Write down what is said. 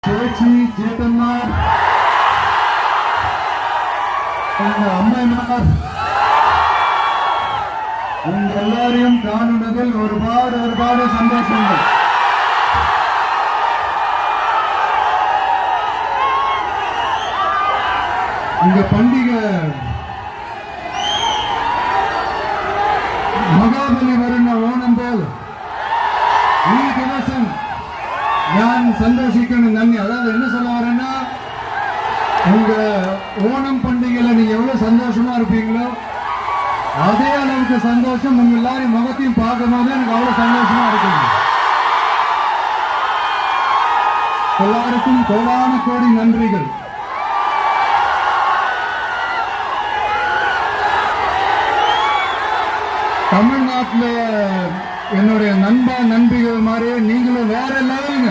சேச்சி சேத்தன்மார் அம்மைமார் உங்க எல்லாரையும் காணுனதில் ஒருபாடு சந்தோஷங்கள். இந்த பண்டிகை മഹാബലി വരുന്ന ഓണം പോൽ ഈ ദിവസം ഞാൻ സന്തോഷിക്കണം. നന്ദി. அதாவது என்ன சொல்ல வரேன்னா, உங்க ஓணம் பண்டிகையில நீங்க எவ்வளவு சந்தோஷமா இருப்பீங்களோ அதே அளவுக்கு சந்தோஷம் உங்க எல்லாரும் முகத்தையும் பார்க்கும்போது எனக்கு அவ்வளவு சந்தோஷமா இருக்குங்க. எல்லாருக்கும் கோடான கோடி நன்றிகள். தமிழ்நாட்டில் என்னுடைய நண்பா நண்பிகள் மாதிரி நீங்களும் வேற லெவலுங்க.